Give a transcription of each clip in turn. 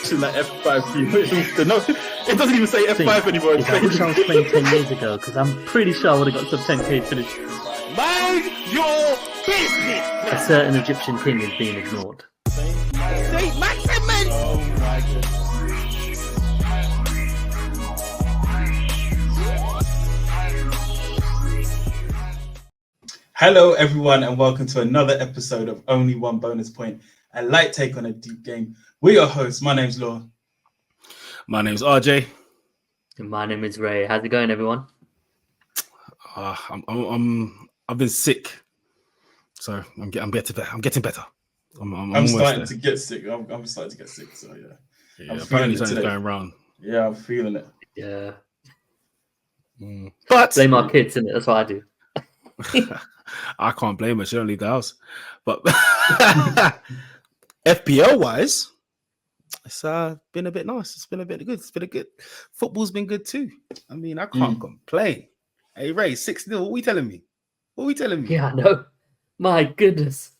watching that F5 no, it doesn't even say F5 anymore. I wish I was playing 10 years ago, because I'm pretty sure I would have got some 10k finish. Mind your business! A certain Egyptian king is being ignored. Saint Maximin! Oh my goodness. Hello, everyone, and welcome to another episode of Only One Bonus Point, a light take on a deep game. We're your hosts. My name's Law. My name's RJ. And my name is Ray. How's it going, everyone? I've been sick, so I'm getting better. I'm starting to get sick. I'm starting to get sick. So yeah. Apparently something's going around. Yeah, I'm feeling it. Yeah. But blame our kids, innit? That's what I do. I can't blame her. She don't leave the house. But FPL wise, it's been a bit nice. It's been a bit good. It's been a good. Football's been good too. I mean, I can't complain. Hey Ray, 6-0. What are we telling me? Yeah, I know. My goodness.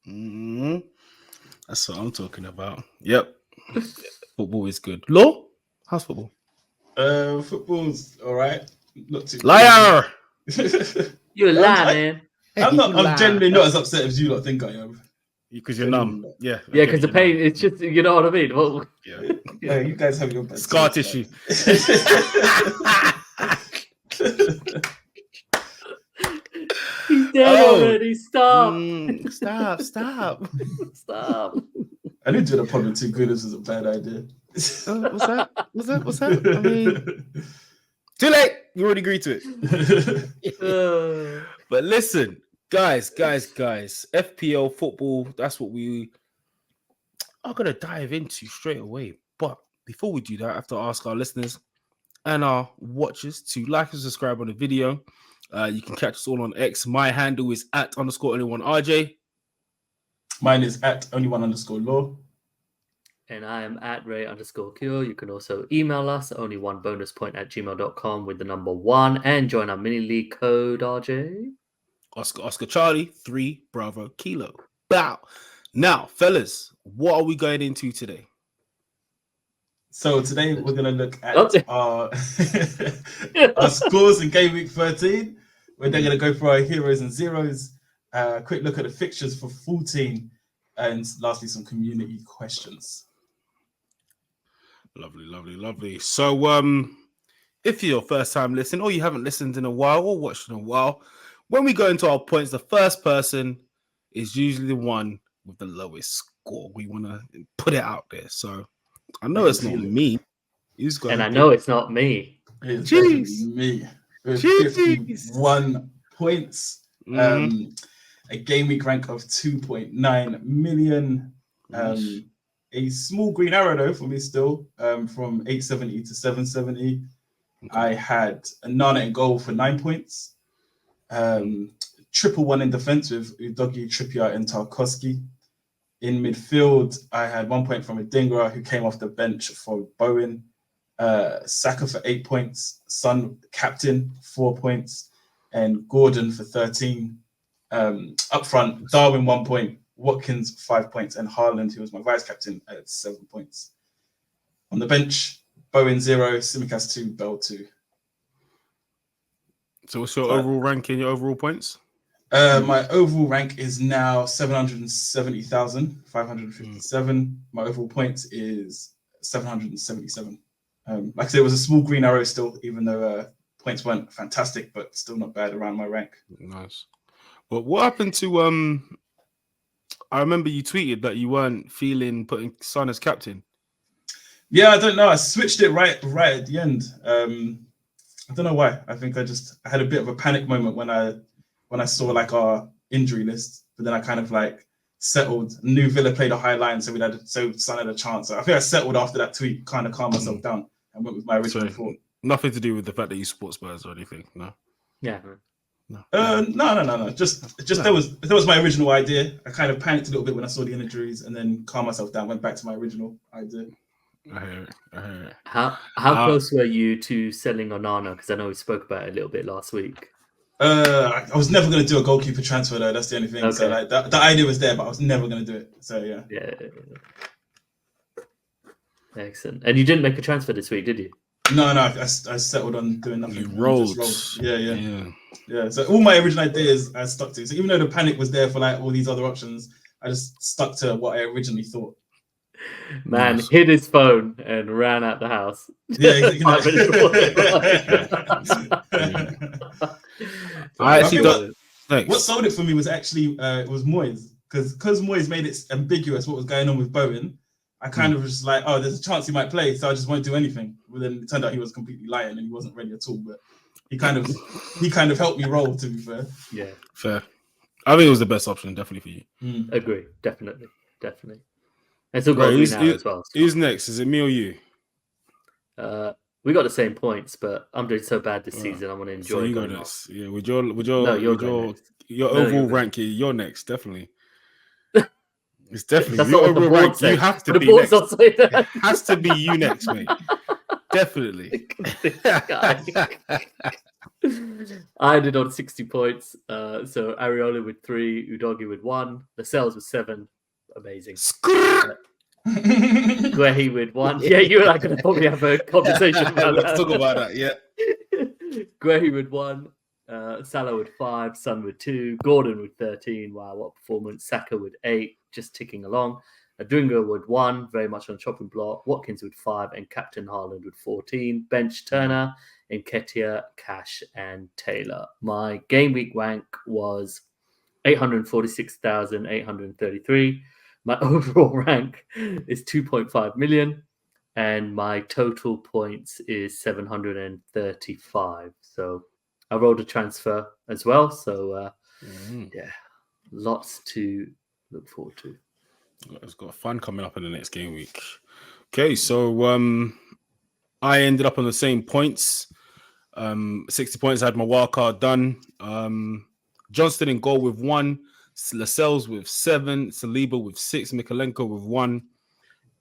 That's what I'm talking about. Yep. Football is good. Law? How's football? Football's all right. Not too Liar. You're a liar, man. I'm genuinely not as upset as you lot think I am. Because you're numb. Yeah. Yeah, because the pain, it's just, you know what I mean? Well, yeah, you guys have your bad scar tissue. He's dead already. Stop. Stop. Stop. I didn't do the problem too good. This is a bad idea. What's that? I mean, too late. You already agreed to it. But listen, guys. FPL football, that's what we are going to dive into straight away. But before we do that, I have to ask our listeners and our watchers to like and subscribe on the video. You can catch us all on X. My handle is @_only1RJ. Mine is @only1_law. And I am @Ray_Cure. You can also email us only1bonuspoint@gmail.com with the number 1 and join our mini league code, RJ. Oscar Charlie 3 Bravo Kilo. Bow. Now, fellas, what are we going into today? So today we're going to look at our scores in game week 13. We're then going to go for our heroes and zeros. Quick look at the fixtures for 14. And lastly, some community questions. Lovely. So, if you're your first time listening or you haven't listened in a while or watched in a while, when we go into our points, the first person is usually the one with the lowest score. We want to put it out there. So, I know it's not me. And I know it's not me. It's me. With 51 points. A game week rank of 2.9 million. A small green arrow though for me still, from 870 to 770. I had a Nana in goal for 9 points. 1-1 in defense with Udogie, Trippier, and Tarkowski. In midfield, I had 1 point from Adingra, who came off the bench for Bowen. Saka for 8 points. Son, captain, 4 points. And Gordon for 13. Up front, Darwin 1 point, Watkins 5 points, and Haaland, who was my vice captain, at 7 points. On the bench, Bowen 0, Tsimikas 2, Bell 2. So what's your overall ranking, your overall points? My overall rank is now 770,557. My overall points is 777. Like I said, it was a small green arrow still, even though points weren't fantastic, but still not bad around my rank. Nice. But what happened to I remember you tweeted that you weren't feeling putting Son as captain. Yeah, I don't know. I switched it right at the end. I don't know why. I think I had a bit of a panic moment when I saw like our injury list, but then I kind of like settled. Knew Villa played a high line, so Son had a chance. So I think I settled after that tweet, kind of calmed myself down, and went with my original thought. Nothing to do with the fact that you support Spurs or anything, no? Yeah. No. Just that was my original idea. I kind of panicked a little bit when I saw the injuries, and then calmed myself down. Went back to my original idea. I hear it. How close were you to selling Onana? Because I know we spoke about it a little bit last week. I was never going to do a goalkeeper transfer though. That's the only thing. Okay. So like the idea was there, but I was never going to do it. So yeah. Excellent. And you didn't make a transfer this week, did you? No, I settled on doing nothing. You rolled. Yeah. So all my original ideas I stuck to. So even though the panic was there for like all these other options, I just stuck to what I originally thought. Man hid his phone and ran out the house. Yeah, exactly. 5 minutes before I actually got. What sold it for me was actually it was Moyes, because Moyes made it ambiguous what was going on with Bowen. I kind of was just like, oh, there's a chance he might play, so I just won't do anything. But then it turned out he was completely lying and he wasn't ready at all. But he kind of helped me roll, to be fair. Yeah, fair. I think it was the best option, definitely for you. Agree, definitely. And still got now as well. So. Who's next? Is it me or you? We got the same points, but I'm doing so bad this season. I want to enjoy. So you go next. Yeah, with your overall rank, you're next, definitely. It's definitely your overall rank. You have to be next. It has to be you next, mate. Definitely. I ended on 60 points. So Areola with 3, Udogi with 1, Lascelles with 7. Amazing. Guehi with 1. Yeah, you and I could probably have a conversation about that. Let's talk about that, yeah. Guehi with 1, Salah with 5, Son with 2, Gordon with 13. Wow, what performance. Saka with 8, just ticking along. Adringa with 1, very much on the chopping block. Watkins with 5, and Captain Haaland with 14. Bench Turner, Nketiah, Cash, and Taylor. My game week rank was 846,833. My overall rank is 2.5 million, and my total points is 735. So I rolled a transfer as well. So yeah, lots to look forward to. It's got fun coming up in the next game week. Okay, so I ended up on the same points. 60 points. I had my wild card done. Johnston in goal with 1. Lascelles with 7, Saliba with 6, Mikalenko with 1,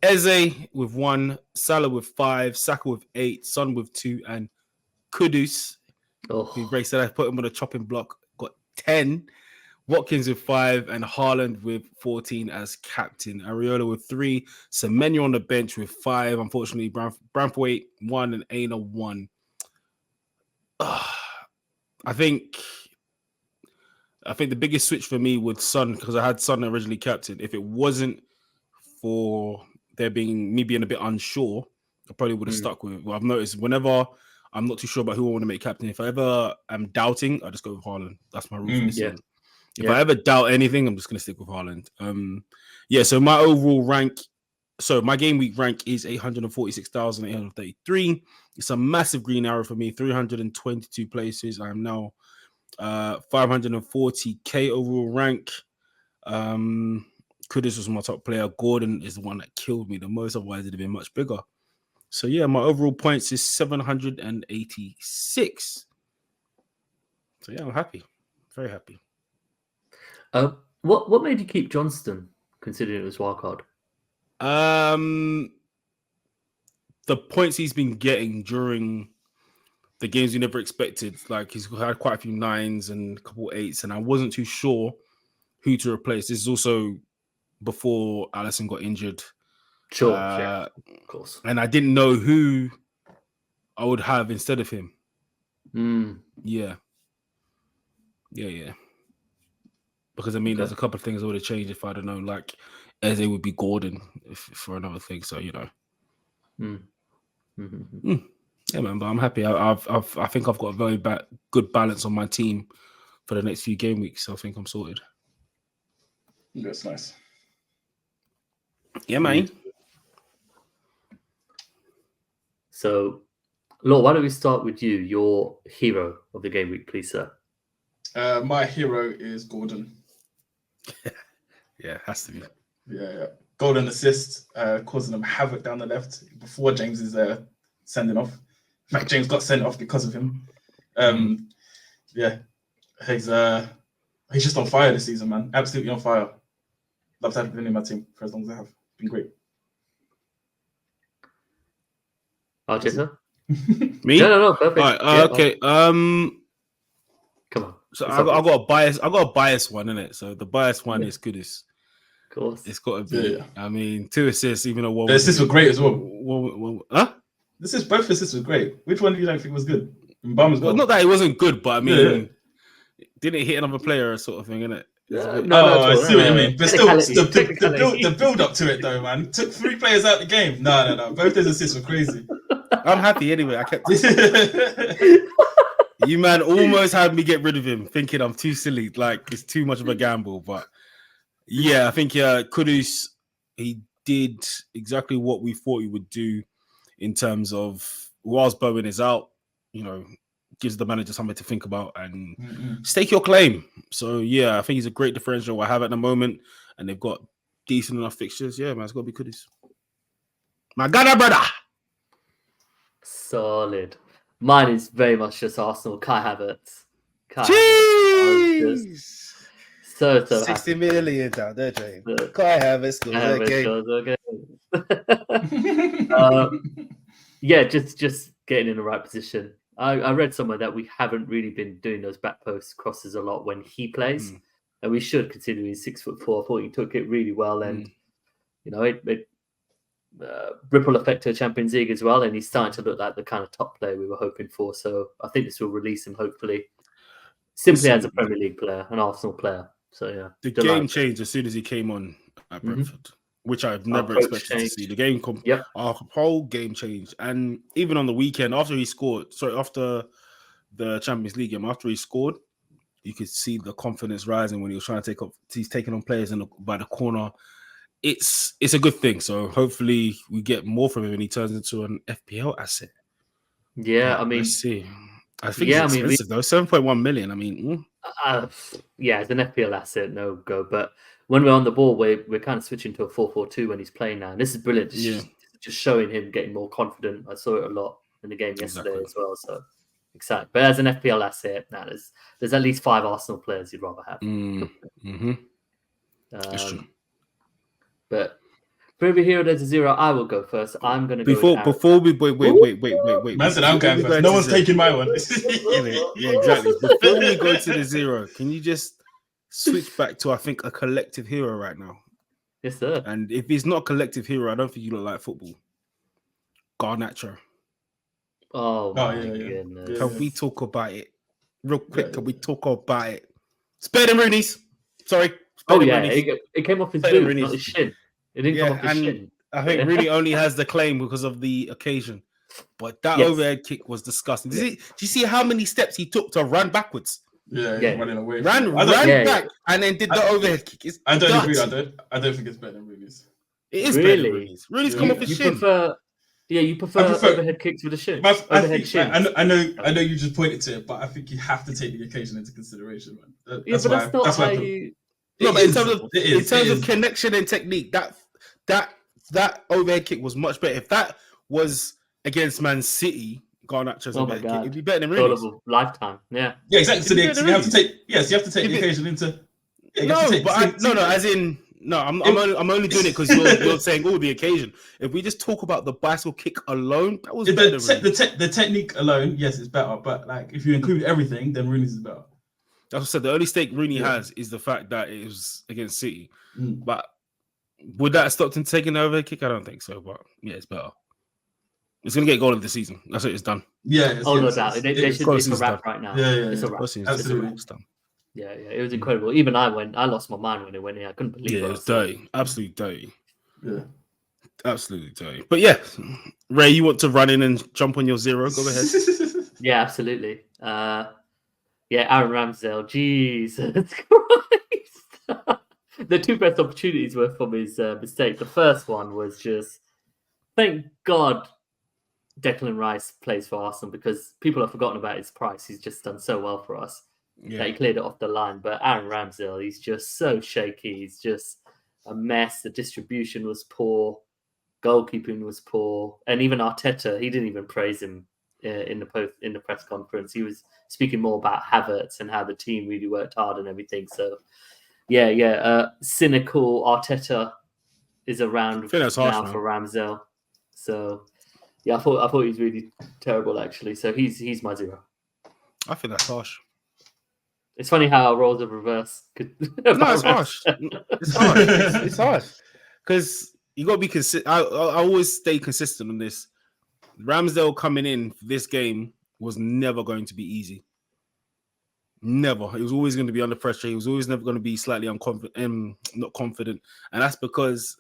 Eze with 1, Salah with 5, Saka with 8, Son with 2, and Kudus, who Ray said I put him on a chopping block, got 10, Watkins with 5, and Haaland with 14 as captain. Areola with 3, Semenyo on the bench with 5. Unfortunately, Branthwaite 1 and Aina 1. I think the biggest switch for me was Son, because I had Son originally captain. If it wasn't for me being a bit unsure, I probably would have stuck with it. Well, I've noticed whenever I'm not too sure about who I want to make captain, if I ever am doubting, I just go with Haaland. That's my rule for this season. If I ever doubt anything, I'm just going to stick with Haaland. So my overall rank, my game week rank is 846,833. It's a massive green arrow for me, 322 places. I am now 540k overall rank. Kudus was my top player. Gordon is the one that killed me the most, otherwise it'd have been much bigger. So yeah, my overall points is 786. So yeah, I'm happy, very happy. What made you keep Johnston, considering it was wildcard? The points he's been getting during the games you never expected. Like, he's had quite a few 9s and a couple 8s, and I wasn't too sure who to replace. This is also before Alisson got injured. Sure, of course. And I didn't know who I would have instead of him. Yeah. Because there's a couple of things I would have changed if I'd have known. Like, Eze would be Gordon for another thing. So Yeah, man, but I'm happy. I think I've got a very good balance on my team for the next few game weeks. So I think I'm sorted. That's nice. Yeah, man. So, Lord, why don't we start with you, your hero of the game week, please, sir? My hero is Gordon. Yeah, has to be. Yeah. Golden assist, causing them havoc down the left before James is sending off. In fact, James got sent off because of him. He's just on fire this season, man. Absolutely on fire. Love to have him in my team for as long as I have. Been great. RJ, sir? Me? No, perfect. All right, okay. Come on. So I got a bias one, innit? So the bias one is Kudus. course. It's got to be. Yeah. I mean, 2 assists, even though one. The assists were great as well. Huh? Both assists were great. Which one do you don't think was good? Bum's Well, goal. not that it wasn't good, but I mean, didn't it hit another player sort of thing, innit? I see what you mean. But still, Technicality. the build up to it though, man. Took 3 players out the game. No. Both those assists were crazy. I'm happy anyway. I kept. You man almost had me get rid of him, thinking I'm too silly, like it's too much of a gamble. But yeah, I think Kudus, he did exactly what we thought he would do in terms of whilst Bowen is out, gives the manager something to think about and stake your claim. So yeah, I think he's a great differential I have at the moment, and they've got decent enough fixtures. Yeah, man, it's got to be Kudus. My God, brother. Solid. Mine is very much just Arsenal. Kai Havertz. Jeez. So 60 happy. million down there, James. Kai Havertz yeah, just getting in the right position. I read somewhere that we haven't really been doing those back post crosses a lot when he plays, and we should, considering he's 6'4". I thought he took it really well, and it ripple effect to Champions League as well, and he's starting to look like the kind of top player we were hoping for. So I think this will release him, hopefully, simply as a Premier League player, an Arsenal player. So yeah, the game changed as soon as he came on at Brentford, which I've never expected to see. The game, our whole game changed, and even on the weekend after the Champions League game, after he scored, you could see the confidence rising when he was trying to take up. He's taking on players by the corner. It's a good thing. So hopefully we get more from him and he turns into an FPL asset. Yeah, I mean, let's see. I think it's expensive though. 7.1 million. I mean, yeah, it's an FPL asset, no go. But when we're on the ball, we're kind of switching to a 4-4-2 when he's playing now, and this is brilliant. Just showing him getting more confident. I saw it a lot in the game yesterday as well. So excited. But as an FPL asset, there's at least 5 Arsenal players you'd rather have. That's true. But for every hero there's a 0, I will go first. I'm going to go before we wait. Man said I'm going first. No one's taking my one. Yeah, exactly. Before we go to the 0, can you just switch back to, I think, a collective hero right now? Yes, sir. And if he's not a collective hero, I don't think you look like football. Garnacho. Oh my goodness. Can we talk about it? Real quick, can we talk about it? It's better than Rooney's. Sorry. It came off his boot, not his shin. It didn't come off his shin. I think Rooney only has the claim because of the occasion. But that overhead kick was disgusting. Did you see how many steps he took to run backwards? Running away. Ran back and then did the overhead kick. I don't agree. I don't think it's better than Rooney's. It is better than Rooney's. Rooney's come off his shin. You prefer overhead kicks with a shin. I know you just pointed to it, but I think you have to take the occasion into consideration, man. That's not how you. No, but in terms of connection and technique, that overhead kick was much better. If that was against Man City, Garnacho's overhead kick, it'd be better than Rooney's. Lifetime, yeah. Yeah, exactly. So you have to take the occasion into. I'm only doing it because you're saying the occasion. If we just talk about the bicycle kick alone, that was better. The technique alone, yes, it's better. But like if you include everything, then Rooney's is better. That's what I said. The only stake Rooney has is the fact that it was against City. But would that have stopped him taking the overhead kick? I don't think so. But yeah, it's better. It's going to get a goal of the season. That's it. It's done. Yeah. No doubt. It's a wrap right now. Yeah. It's a wrap. Absolutely. It's done. Yeah. It was incredible. Even I lost my mind when it went in. I couldn't believe it. Yeah, it's dirty. Absolutely dirty. Yeah. Absolutely dirty. But yeah, Ray, you want to run in and jump on your 0? Go ahead. Yeah, absolutely. Aaron Ramsdale. Jesus Christ. The 2 best opportunities were from his mistake. The first one was just, thank God Declan Rice plays for Arsenal, because people have forgotten about his price. He's just done so well for us that he cleared it off the line. But Aaron Ramsdale, he's just so shaky. He's just a mess. The distribution was poor. Goalkeeping was poor. And even Arteta, he didn't even praise him in the press conference. He was speaking more about Havertz and how the team really worked hard and everything. So, cynical Arteta is around now for Ramsdale. So, I thought he was really terrible, actually. So he's my 0. I think that's harsh. It's funny how our roles are reversed. No, it's harsh. It's harsh. It's harsh because you got to be consistent. I always stay consistent on this. Ramsdale coming in for this game was never going to be easy. Never. He was always going to be under pressure. He was always never going to be slightly not confident. And that's because,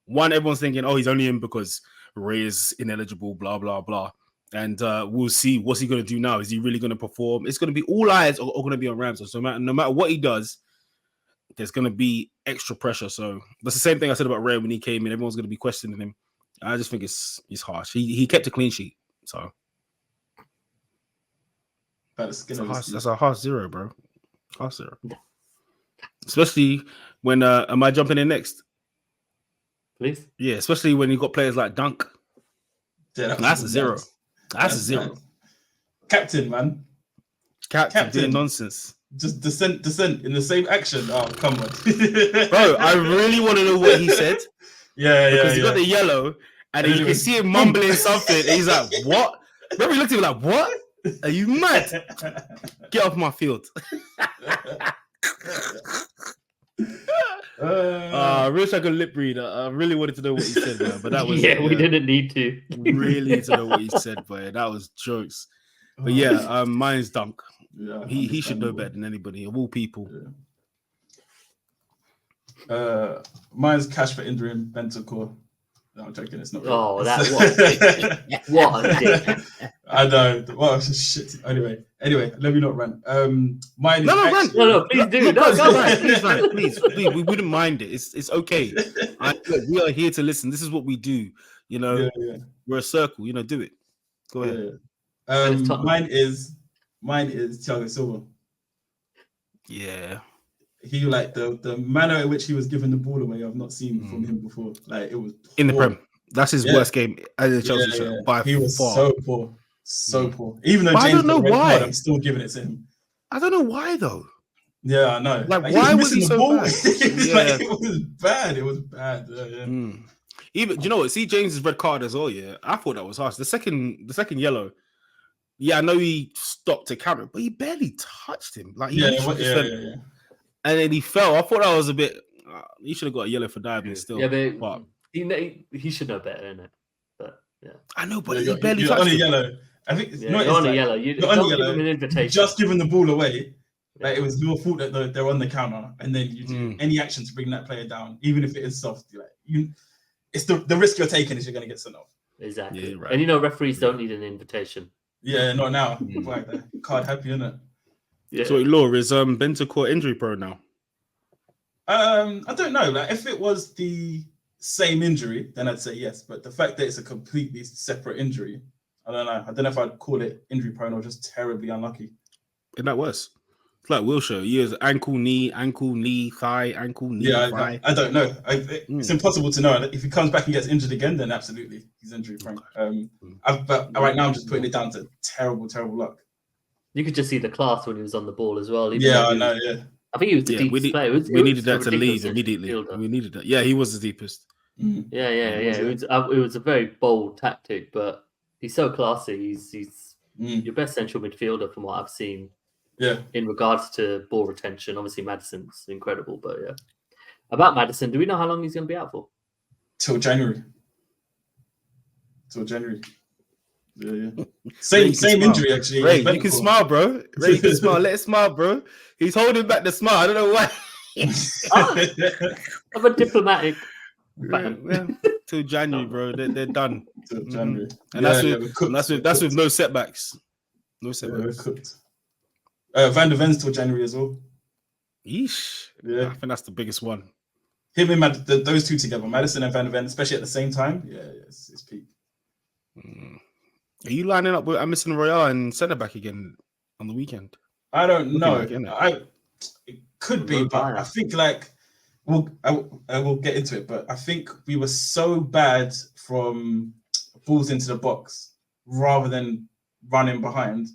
one, everyone's thinking, oh, he's only in because Ray is ineligible, blah, blah, blah. And we'll see what's he going to do now. Is he really going to perform? It's going to be all eyes are going to be on Ramsdale. So no matter what he does, there's going to be extra pressure. So that's the same thing I said about Ray when he came in. Everyone's going to be questioning him. I just think it's harsh. He kept a clean sheet. So that's a harsh 0, bro. Harsh 0. Especially when am I jumping in next? Please. Yeah, especially when you got players like Dunk. Yeah, that's a 0. That's a 0. Bad. Captain, man. Captain doing nonsense. Just descent in the same action. Oh, come on. Bro, I really want to know what he said. Because he got the yellow and you can see him mumbling something. And he's like, what? Remember he looked at me like, what? Are you mad? Get off my field. I wish I could lip read. I really wanted to know what he said, man. But that was we didn't need to. Really need to know what he said, but that was jokes. But mine's Dunk. Yeah, he should know better than anybody of all people. Yeah. Mine's cash for injury and Bentancur. No, I'm joking. It's not. Oh, that what a dick. I know. Well, shit. Anyway, let me not rant. Mine. No, please do. No, please. We wouldn't mind it. It's okay. We are here to listen. This is what we do. You know, we're a circle. You know, do it. Go ahead. Mine is Thiago Silva. Yeah. He the manner in which he was giving the ball away, I've not seen from him before. Like it was poor. In the Prem. That's his worst game as a Chelsea shirt by he was far. So poor. Even though James, I don't know why. I'm still giving it to him. I don't know why though. Yeah, I know. Like why was he so bad? It was bad. It was bad. Even you know what? See James's red card as well. Yeah, I thought that was harsh. The second yellow. Yeah, I know he stopped to counter, but he barely touched him. Like and then he fell. I thought that was a bit. He should have got a yellow for diving still. Yeah, but he should know better, innit? But yeah, I know, but he barely touched on a him. Yellow. I think you're on a yellow. You don't give him an invitation. Just giving the ball away. Like it was your fault that they're on the counter, and then you do any action to bring that player down, even if it is soft. It's the risk you're taking is you're going to get sent off. Exactly. Yeah, right. And referees don't need an invitation. Yeah, not now. Like that card happy, innit? Yeah. So, Law, is Bentancur injury prone now? I don't know. Like, if it was the same injury, then I'd say yes. But the fact that it's a completely separate injury, I don't know. I don't know if I'd call it injury prone or just terribly unlucky. Isn't that worse? It's like Wilshere. He has ankle, knee, thigh, ankle, knee, thigh. I don't know. It's impossible to know. If he comes back and gets injured again, then absolutely he's injury prone. But right now I'm just putting it down to terrible luck. You could just see the class when he was on the ball as well. I know. Yeah. I think he was the deepest player. We needed that to lead immediately. We needed that. Yeah, he was the deepest. Yeah. It was a very bold tactic, but he's so classy. He's your best central midfielder from what I've seen. Yeah. In regards to ball retention, obviously Maddison's incredible, but yeah. About Maddison, do we know how long he's going to be out for? Till January. Yeah. Same injury actually. Ray, you can smile, bro. Ray, you can smile. Let it smile, bro. He's holding back the smile. I don't know why. I'm a diplomatic. Till January, bro. They're done. Till January, and that's with no setbacks. No setbacks. Cooked. Van der Ven's till January as well. Yeesh. Yeah, I think that's the biggest one. Him and those two together, Maddison and Van der Ven, especially at the same time. Yeah, it's peak. Are you lining up with Emerson Royale and centre back again on the weekend? I don't know. It could be, but I think I will get into it. But I think we were so bad from balls into the box rather than running behind.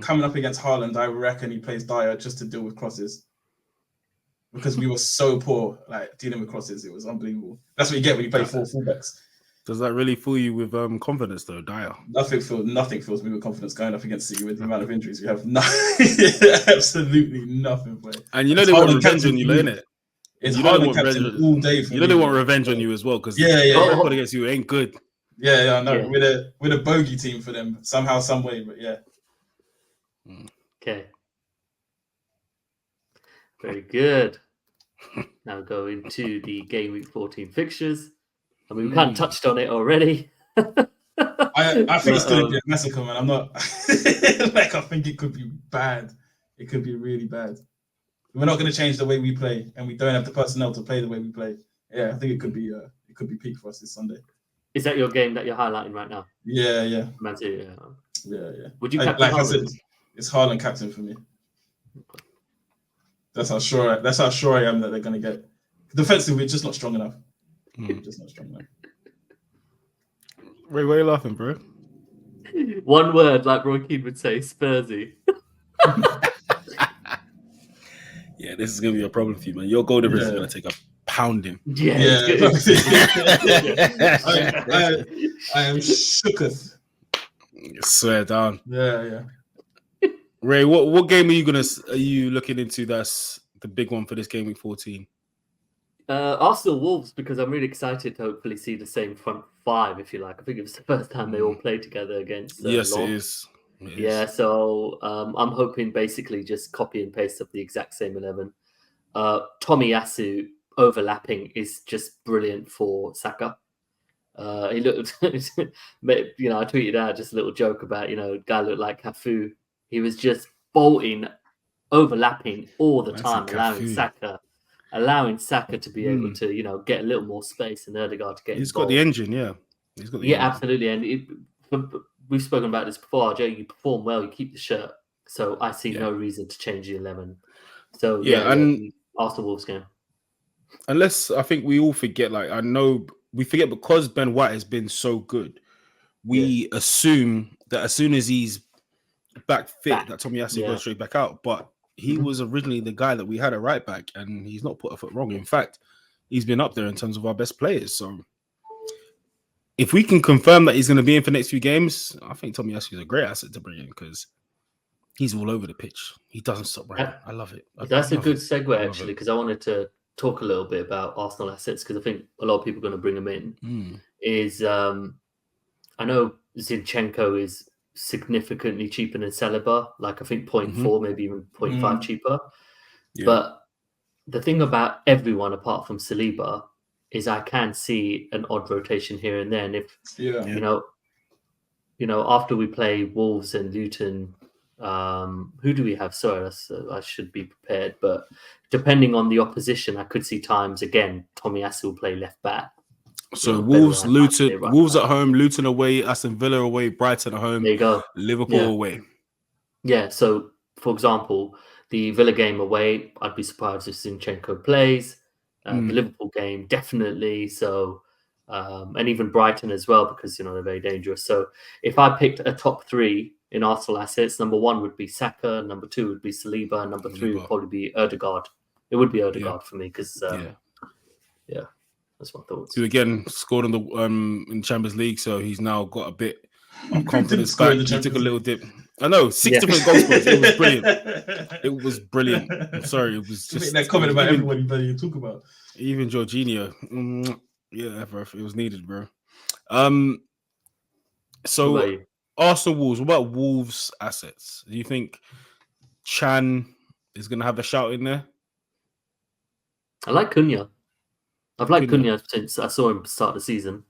Coming up against Haaland, I reckon he plays Dyer just to deal with crosses. Because we were so poor, like dealing with crosses, it was unbelievable. That's what you get when you play four fullbacks. Does that really fill you with confidence, though, Dyer? Nothing fills me with confidence going up against City with the amount of injuries we have. Absolutely nothing. Play. And you know they want revenge on you, innit? It's hard on captain all day for me. You know they want revenge on you as well because the record against you ain't good. Yeah, I know. We're a bogey team for them somehow, some way, but yeah. Okay. Very good. Now go into the game week 14 fixtures. I mean, we kind of touched on it already. I think it's going to be a massacre, man. I'm not like I think it could be bad. It could be really bad. We're not going to change the way we play, and we don't have the personnel to play the way we play. Yeah, I think it could be peak for us this Sunday. Is that your game that you're highlighting right now? Yeah. Man City, yeah. Would you captain I said, it's Haaland captain for me. That's how sure I am that they're going to get. Defensively, we're just not strong enough. Just not strong enough. Ray, why are you laughing, bro? One word, like Roy Keane would say, Spursy. Yeah, this is going to be a problem for you, man. Your goal difference is going to take a pounding. Yeah. I am shooketh. Swear down. Yeah. Ray, what game are you looking into? That's the big one for this game week 14. Arsenal Wolves, because I'm really excited to hopefully see the same front five, if you like. I think it was the first time they all played together against. Yes, Lyon. it is. So I'm hoping basically just copy and paste of the exact same 11. Tomiyasu overlapping is just brilliant for Saka. He looked, I tweeted out just a little joke about, guy looked like Cafu. He was just bolting, overlapping all the time, allowing Saka to be able to, get a little more space and Ødegaard to get. He's got the engine, yeah. He's got the engine. Absolutely. And we've spoken about this before, RJ. You perform well, you keep the shirt. So I see no reason to change the 11. So and Arsenal Wolves game. Unless I think we all forget, I know we forget because Ben White has been so good. We assume that as soon as he's back fit, that Tomiyasu goes straight back out. But he was originally the guy that we had at right back, and he's not put a foot wrong. In fact, he's been up there in terms of our best players. So if we can confirm that he's going to be in for the next few games, I think Tomiyasu is a great asset to bring in because he's all over the pitch. He doesn't stop running. I love it. That's a good segue, actually, because I wanted to talk a little bit about Arsenal assets because I think a lot of people are going to bring them in. I know Zinchenko is significantly cheaper than Saliba, I think 0.4, maybe even 0.5 cheaper. Yeah. But the thing about everyone apart from Saliba is I can see an odd rotation here and there. And if, after we play Wolves and Luton, who do we have? Sorry, I should be prepared. But depending on the opposition, I could see times, again, Tomiyasu will play left back. So Wolves, Luton, Wolves at home, Luton away, Aston Villa away, Brighton at home. There you go. Liverpool away. Yeah. So, for example, the Villa game away, I'd be surprised if Zinchenko plays. The Liverpool game, definitely. So, and even Brighton as well, because they're very dangerous. So, if I picked a top three in Arsenal assets, number one would be Saka, number two would be Saliba, and number three would probably be Ødegaard. It would be Ødegaard for me because, that's my thoughts. Who again scored in the in Champions League, so he's now got a bit of confidence back. He took a little dip. I know 6 different goal scorers. It was brilliant. It was brilliant. I'm sorry, it was just that comment about everybody that you talk about. Even Jorginho, bro, it was needed, bro. So Arsenal Wolves. What about Wolves assets? Do you think Chan is going to have a shout in there? I like Cunha. I've liked Cunha since I saw him start the season.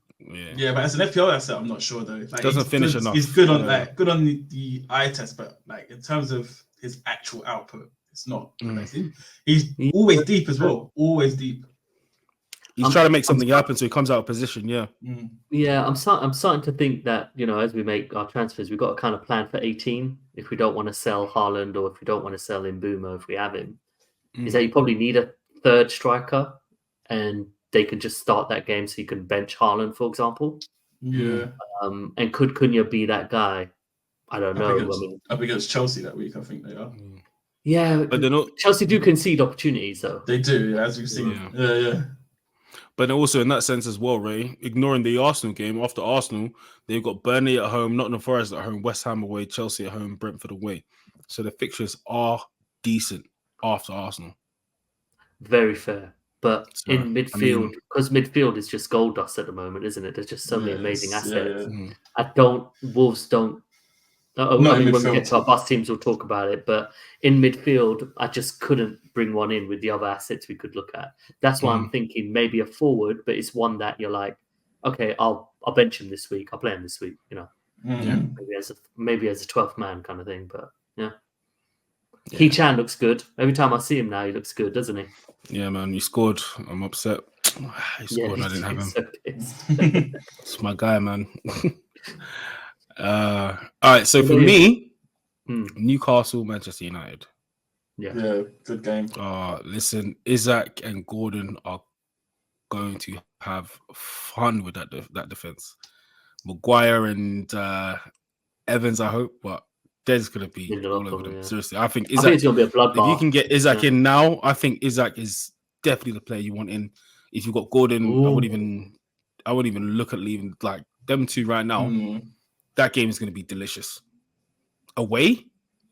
Yeah, but as an FPL asset, I'm not sure though. Doesn't finish enough. He's good on the eye test, but in terms of his actual output, it's not. He's always deep as well. Always deep. He's trying to make something happen, so he comes out of position. Yeah. Yeah, I'm starting to think that as we make our transfers, we've got to kind of plan for 18. If we don't want to sell Haaland or if we don't want to sell Mbeumo, if we have him, is that you probably need a third striker, and they can just start that game so you can bench Haaland, for example. Yeah. And could Cunha be that guy? I don't know. Up against Chelsea that week, I think they are. Yeah, but they're not. Chelsea do concede opportunities, though. They do, as we've seen. Yeah. But also in that sense as well, Ray, ignoring the Arsenal game, after Arsenal, they've got Burnley at home, Nottingham Forest at home, West Ham away, Chelsea at home, Brentford away. So the fixtures are decent after Arsenal. Very fair. But So, in midfield, because midfield is just gold dust at the moment, isn't it? There's just so many amazing assets. Wolves don't. I mean, when we get to our bus teams, we'll talk about it. But in midfield, I just couldn't bring one in with the other assets we could look at. That's why I'm thinking maybe a forward, but it's one that you're like, okay, I'll bench him this week. I'll play him this week. You know, maybe as a 12th man kind of thing. But yeah. He Chan looks good. Every time I see him now, he looks good, doesn't he? Yeah, man, he scored. I'm upset. He scored. I didn't have him. So it's my guy, man. All right. So for me, Newcastle, Manchester United. Yeah, good game. Listen, Isak and Gordon are going to have fun with that defense. Maguire and Evans, I hope, but there's going to be all over them. Seriously, I think Isak. It's going to be a bloodbath. If you can get Isak in now, I think Isak is definitely the player you want in. If you've got Gordon, I wouldn't even look at leaving like them two right now. That game is going to be delicious. Away,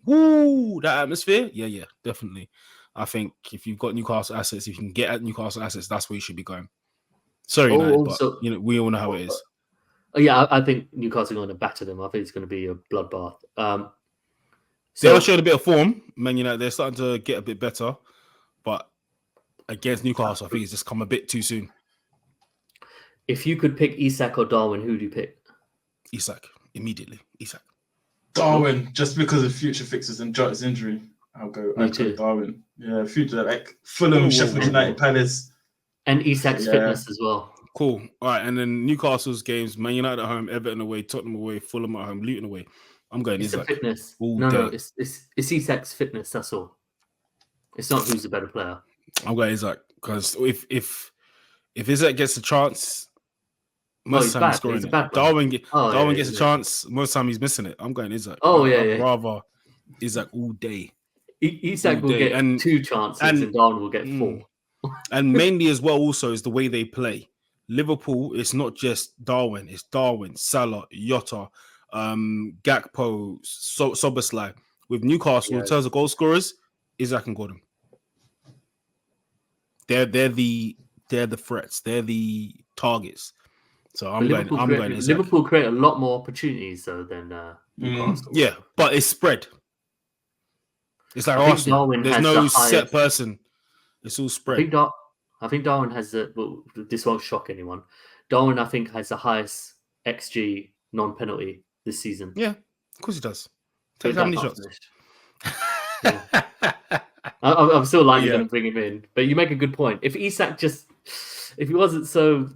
that atmosphere, yeah, definitely. I think if you've got Newcastle assets, if you can get at Newcastle assets, that's where you should be going. Sorry, United, but we all know how it is. Yeah, I think Newcastle are going to batter them. I think it's going to be a bloodbath. They are showing a bit of form. Man, they're starting to get a bit better, but against Newcastle, I think it's just come a bit too soon. If you could pick Isak or Darwin, who do you pick? Isak, immediately. Isak. Darwin, just because of future fixes and Jota's injury. I'll go Darwin. Yeah, future like Fulham, Sheffield United, Palace. And Isak's fitness as well. Cool. All right, and then Newcastle's games, Man United at home, Everton away, Tottenham away, Fulham at home, Luton away. I'm going Isak. Fitness. No, it's Isak's fitness, that's all. It's not who's the better player. I'm going Isak because if Isak gets a chance, most time he's scoring it. Darwin gets a chance, most time he's missing it. I'm going Isak. I'd rather Isak all day. Isak will get 2 chances and Darwin will get 4. And mainly as well also is the way they play. Liverpool, it's not just Darwin, it's Darwin, Salah, Jota, Gakpo, Soboslai. With Newcastle, in terms of goal scorers, Isak and Gordon. They're the threats. They're the targets. So I'm going Isak. Liverpool create a lot more opportunities though than Newcastle. Yeah, but it's spread. It's like Arsenal. There's no set person. It's all spread. I think Darwin has this won't shock anyone. Darwin, I think, has the highest XG non-penalty this season. Yeah, of course he does. Take how many shots? I'm still likely going to bring him in, but you make a good point. If Isak if he wasn't so,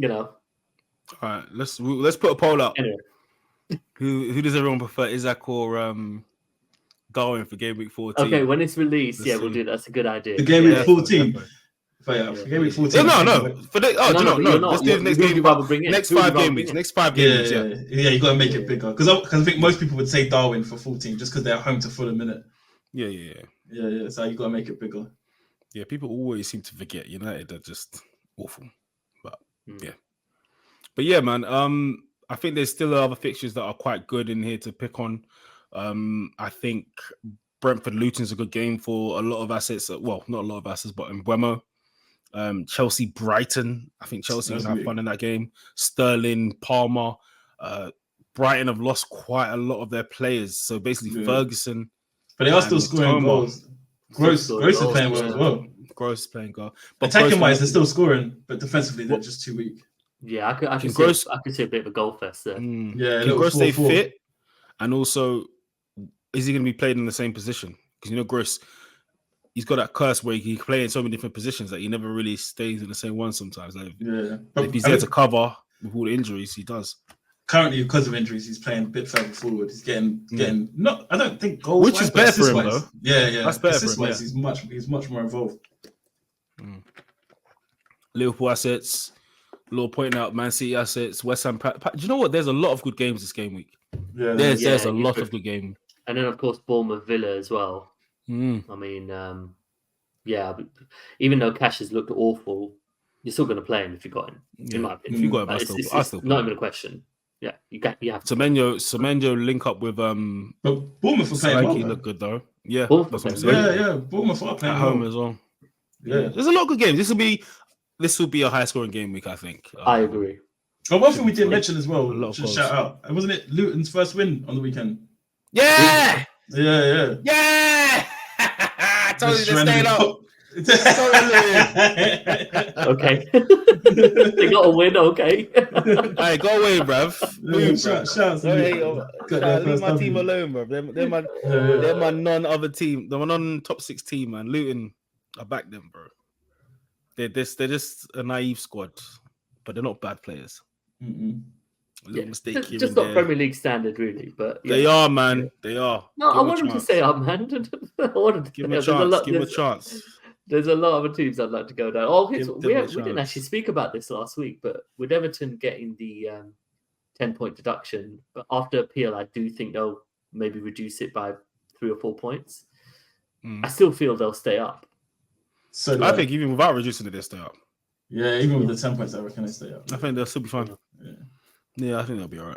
All right, let's put a poll up. Anyway. Who does everyone prefer, Isak or Darwin for game week 14? Okay, when it's released, we'll do that. That's a good idea. The game week 14. For game week 14. No. Let's do the next game. Next 5 game weeks. Next 5 game weeks. Yeah, you got to make it bigger because I think most people would say Darwin for 14 just because they're home to Fulham, innit? Yeah. So you got to make it bigger. Yeah, people always seem to forget United are just awful, but but yeah, man. I think there's still other fixtures that are quite good in here to pick on. I think Brentford Luton's a good game for a lot of assets. Well, not a lot of assets, but in Bremo. Chelsea Brighton. I think Chelsea will have fun in that game. Sterling, Palmer. Brighton have lost quite a lot of their players. So basically Ferguson. But they are still scoring goals. Gross is playing well as well. Gross is playing well. But attacking wise, they're still scoring, but defensively they're just too weak. Yeah, I could see a bit of a goal fest there. Yeah, can Gross stay fit? And also, is he going to be played in the same position? Because Gross, he's got that curse where he can play in so many different positions that he never really stays in the same one sometimes. If he's there to cover with all the injuries, he does. Currently, because of injuries, he's playing a bit further forward. He's getting not. I don't think goals, which is better for him though. Yeah, that's better for him. He's much more involved. Liverpool assets. Law pointing out Man City assets. West Ham. Do you know what? There's a lot of good games this game week. Yeah, there's a lot of good games. And then of course Bournemouth Villa as well. I mean, even though Cash has looked awful, you're still going to play him if you got him. In my opinion, if you got him, Like, I still play. not even a question. Yeah, you have to. Semenyo link up with But Bournemouth are playing well. Saiki look good though. Yeah, Bournemouth that's what I'm are saying. playing Yeah, Bournemouth are playing At home well. as well. Yeah. There's a lot of good games. This will be a high scoring game week, I think. I agree. Oh, one thing we didn't mention as A well, lot of just goals. shout out. Wasn't it Luton's first win on the weekend? Yeah! Yeah. I told you Just to stay randomly up. pop- Okay, they got a win. Okay, Hey, go away, bruv. Move, bruv. Shouts to Luton. Got their Leave first my team W. alone, bruv. Yeah. They're my non-other team. They're my non-top 6 team, man. Luton, I back them, bro. They're just a naive squad, but they're not bad players. Mm-mm. A little mistake here just and not there. Premier League standard, really. But yeah. They are, man. They are. No, Give I them a want them to chance. stay up, man. I wanted to Give them a there's chance. Give them a there's- chance. There's a lot of other teams I'd like to go down. Oh, Give we them a didn't chance. actually speak about this last week, but with Everton getting the 10-point deduction, but after appeal, I do think they'll maybe reduce it by 3 or 4 points. I still feel they'll stay up. So I think even without reducing it, they'll stay up. yeah, even with the 10 points, I reckon they stay up. I think they'll still be fine. Yeah. Yeah, I think they'll be all right.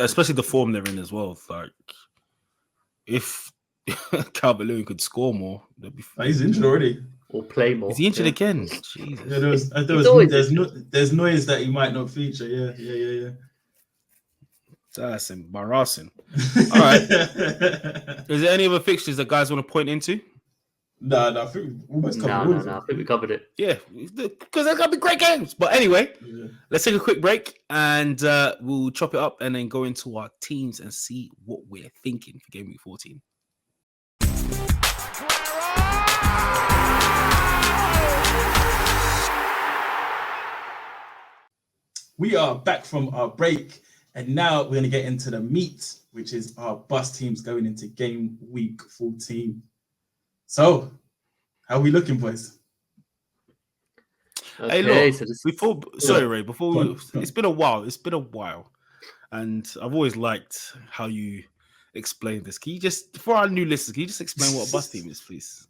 Especially the form they're in as well. Like, if Calvert-Lewin could score more, they'd be fine. He's injured already. Or play more. Is he injured again? Jesus. Yeah, there's noise that he might not feature. Yeah. That's embarrassing. All right. Is there any other fixtures that guys want to point into? No, I think we almost covered all of No. I them. think we covered it. Yeah, because they're going to be great games. But anyway, Yeah. let's take a quick break and we'll chop it up and then go into our teams and see what we're thinking for game week 14. We are back from our break, and now we're going to get into the meat, which is our bus teams going into game week 14. So, how are we looking, boys? Okay, Hey, look, so this it's been a while, and I've always liked how you explain this. Can you just, for our new listeners, can you just explain what a bus team is, please?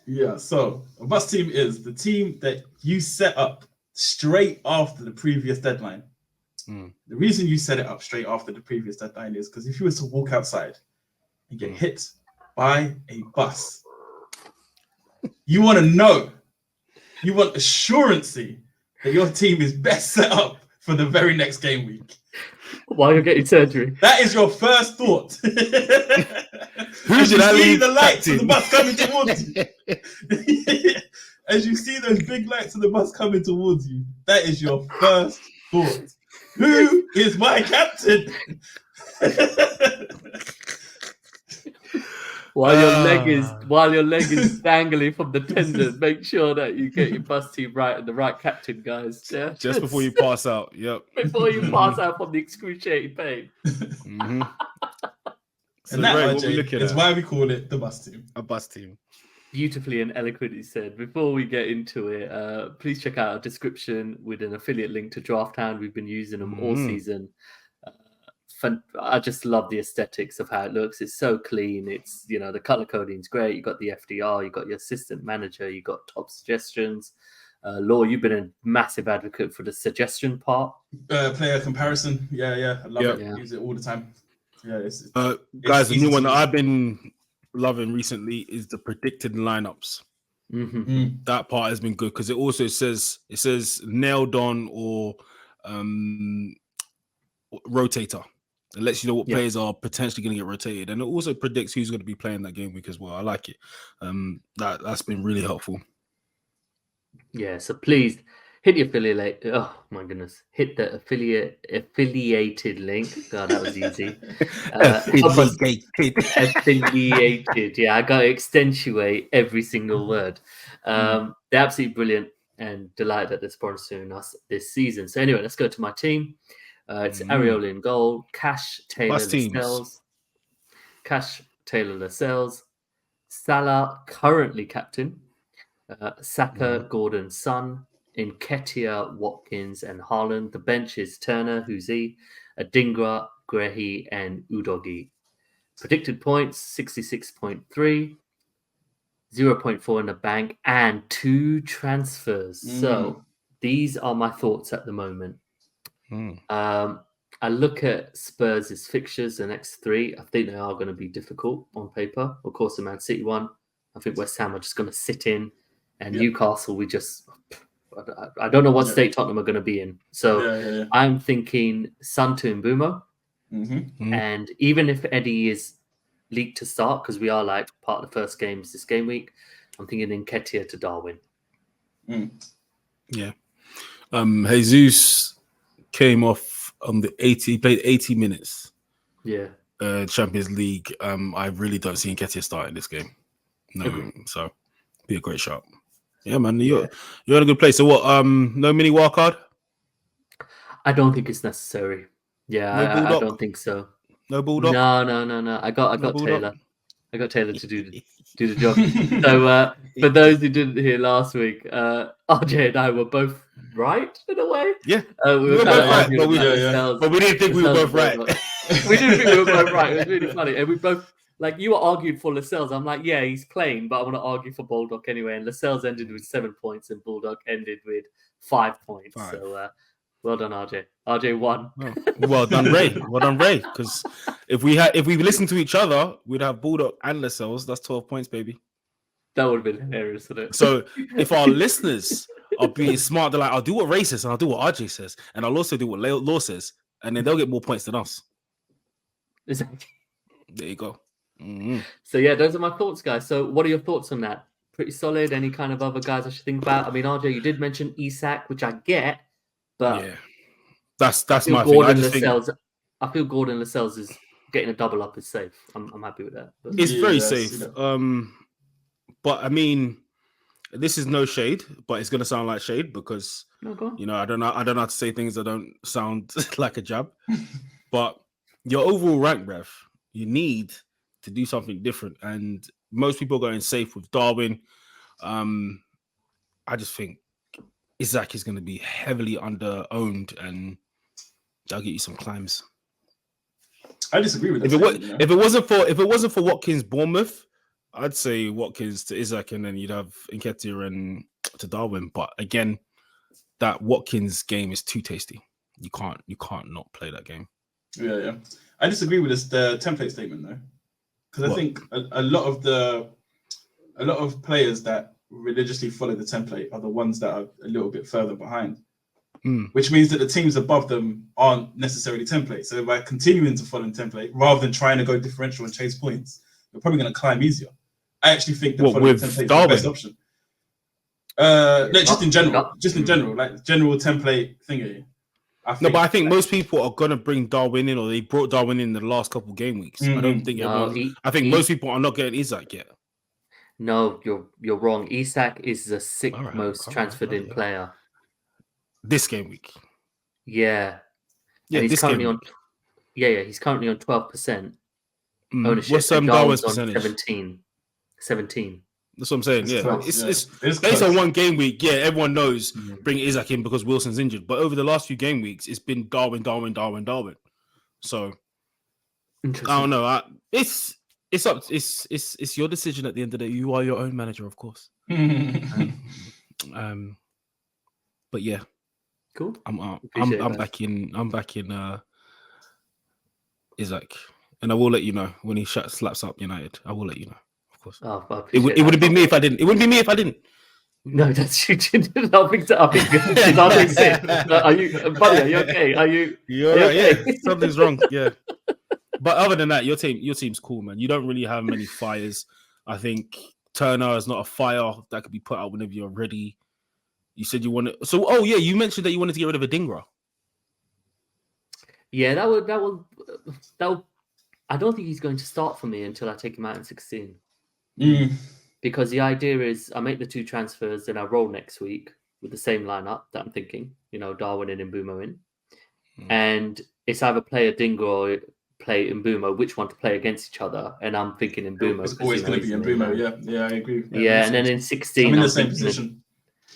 Yeah, so a bus team is the team that you set up straight after the previous deadline. The reason you set it up straight after the previous deadline is because if you were to walk outside and get hit by a bus, you want to know, you want assurancy that your team is best set up for the very next game week. while you're getting surgery. That is your first thought. Who should I leave the lights of the captain? bus coming towards you. As you see those big lights of the bus coming towards you, that is your first thought. Who is my captain? While your leg is dangling from the tendon, make sure that you get your bus team right and the right captain, guys. Yeah, Just before you pass out. Yep. before you pass out from the excruciating pain. Mm-hmm. So, And that, Ray, what we RJ, looking is at? why we call it the bus team. A bus team. Beautifully and eloquently said. Before we get into it, please check out our description with an affiliate link to DraftHand. We've been using them all season. I just love the aesthetics of how it looks. It's so clean. It's, the color coding is great. You got the FDR, you got your assistant manager, you got top suggestions. Law, you've been a massive advocate for the suggestion part. Player comparison. Yeah. I love it. Yeah. Use it all the time. Yeah, Guys, the easy new one to that use. I've been loving recently is the predicted lineups. That part has been good because it also says nailed on or rotator. It lets you know what players are potentially going to get rotated, and it also predicts who's going to be playing that game week as well. I like it. That's been really helpful. Yeah, so please hit the affiliate. Oh my goodness, hit the affiliated link. God, that was easy. Affiliated. Yeah, I got to accentuate every single word. They're absolutely brilliant and delighted that they're sponsoring us this season. So anyway, let's go to my team. It's Areola in goal, Cash, Taylor, Lascelles, Salah, currently captain, Saka, Gordon, Son, Nketiah, Watkins, and Haaland. The bench is Turner, Huzi, Adingra, Grehi, and Udogi. Predicted points, 66.3. 0.4 in the bank, and 2 transfers. So these are my thoughts at the moment. I look at Spurs' fixtures, the next 3. I think they are going to be difficult on paper. Of course, the Man City one. I think West Ham are just going to sit in, and Newcastle, I don't know what state Tottenham are going to be in. So I'm thinking Son to Mbeumo. And even if Eddie is leaked to start, because we are like part of the first games this game week, I'm thinking Nketiah to Darwin. Yeah. Jesus came off on the 80, played 80 minutes. Yeah. Champions League. I really don't see Nketiah starting this game. No, so be a great shot. Yeah, man, you're in a good place. So what? No mini wildcard? I don't think it's necessary. Yeah, No I don't think so. No Bulldog? No. I got Bulldog? Taylor. I got Taylor to do the job. So for those who didn't hear last week, RJ and I were both right in a way. Yeah, we were both right, but we didn't think we were both right. We didn't think we were both right. It was really funny, and we both you were arguing for Lascelles. I'm like, yeah, he's playing, but I want to argue for Bulldog anyway. And Lascelles ended with 7 points, and Bulldog ended with 5 points. So well done, RJ. RJ won. Well done, Ray. Well done, Ray. Because if we listened to each other, we'd have Bulldog and Lascelles. That's 12 points, baby. That would have been hilarious, wouldn't it? So if our listeners are being smart, they're like, I'll do what Ray says and I'll do what RJ says, and I'll also do what Law says, and then they'll get more points than us. Exactly. There you go. So yeah, those are my thoughts, guys. So what are your thoughts on that? Pretty solid. Any kind of other guys I should think about? I mean, RJ, you did mention Isak, which I get, but yeah, that's my Gordon thing. I feel Gordon Lascelles is getting a double up is safe. I'm happy with that. But it's very safe. But I mean, this is no shade, but it's gonna sound like shade because I don't know how to say things that don't sound like a jab. But your overall rank, Rev, you need to do something different. And most people are going safe with Darwin. I just think Isak is going to be heavily under-owned, and that'll get you some climbs. I disagree with that. If it wasn't for Watkins Bournemouth, I'd say Watkins to Isak, and then you'd have Nketiah and to Darwin. But again, that Watkins game is too tasty. You can't not play that game. Yeah. I disagree with the template statement though, because I think a lot of players that religiously follow the template are the ones that are a little bit further behind, which means that the teams above them aren't necessarily template. So by continuing to follow the template rather than trying to go differential and chase points, you're probably going to climb easier. I actually think that following the template is the best option. Just in general, like general template thingy. But I think most people are gonna bring Darwin in, or they brought Darwin in the last couple of game weeks. I don't think I think most people are not getting Isak yet. No, you're wrong. Isak is the sixth most transferred in player this game week. Yeah, and he's currently on. He's currently on 12% ownership. What's Darwin's percentage? 17. That's what I'm saying. It's based on one game week. Yeah, everyone knows bring Isak in because Wilson's injured. But over the last few game weeks, it's been Darwin. So I don't know. It's your decision at the end of the day. You are your own manager, of course. But yeah, cool. I'm back in Isak, and I will let you know when he slaps up United. I will let you know. Course. It wouldn't be me if I didn't. It wouldn't be me if I didn't. No, that's you. I think are you, buddy? Are you okay? Are you? You're right, okay? Yeah, something's wrong. Yeah, but other than that, your team's cool, man. You don't really have many fires. I think Turner is not a fire that could be put out whenever you're ready. You said you wanted. So, you mentioned that you wanted to get rid of a Dingra. Yeah, that would. I don't think he's going to start for me until I take him out in 16. Because the idea is I make the 2 transfers, then I roll next week with the same lineup that I'm thinking, Darwin and Mbeumo in. And it's either play a Dingra or play Mbeumo, which one to play against each other. And I'm thinking Mbeumo. It's always going to be Mbeumo, yeah, I agree. And then in 16, I'm in the same position.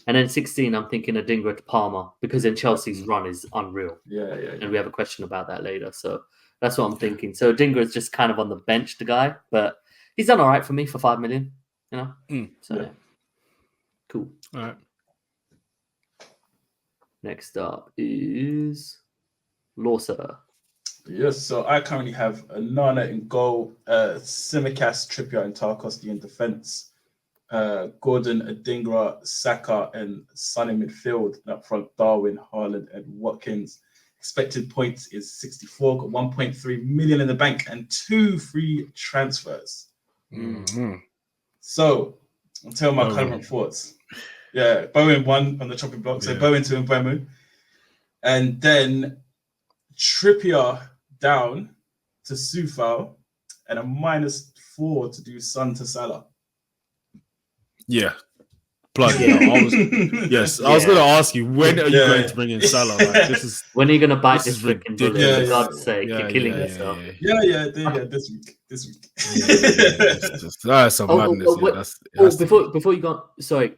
And then 16, I'm thinking a Dingra to Palmer, because then Chelsea's run is unreal. Yeah. And we have a question about that later. So that's what I'm thinking. So Dingra is just kind of on the bench, the guy, but he's done all right for me for 5 million. You know? So, Yeah. cool. All right. Next up is Lawser. Yes, so I currently have Nana in goal, Tsimikas, Trippier, and Tarkowski in defence. Gordon, Adingra, Saka, and Son in midfield. And up front, Darwin, Haaland, and Watkins. Expected points is 64. Got 1.3 million in the bank and 2 free transfers. Mhm. So I'll tell my Bowen. current thoughts. Yeah, Bowen 1 on the chopping block. So Yeah. Bowen 2 and Mbemu. And then Trippier down to Sufal and a -4 to do Son to Salah. Yeah. Plug it out. I was going to ask you, when are you going to bring in Salah? Like, this is When are you going to bite this this is freaking bullet? ridiculous. For God's sake, you're killing yourself. This week. That's some madness. wait, before you go, sorry,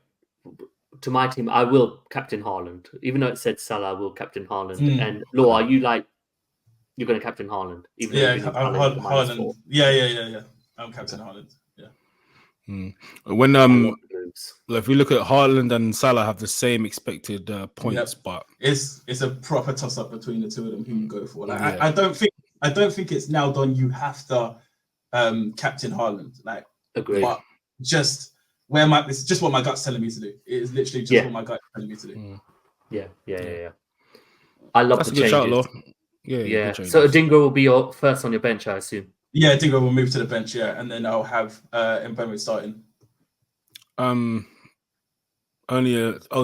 to my team, I will captain Haaland. Even though it said Salah, I will captain Haaland. And Law, are you like, you're going to captain Haaland? Even though you I'm Haaland. Yeah. I'm captain Haaland. Yeah. When if we look at Haaland and Salah have the same expected points, but it's a proper toss up between the two of them who you go for. Like I don't think it's now done. You have to captain Haaland. Like, agreed. But just it's just what my gut's telling me to do. It is literally just what my gut's telling me to do. Yeah. I love that's the a good changes. shout, yeah. So Adingra will be your first on your bench, I assume. Yeah, Adingra will move to the bench. Yeah, and then I'll have Mbemu starting.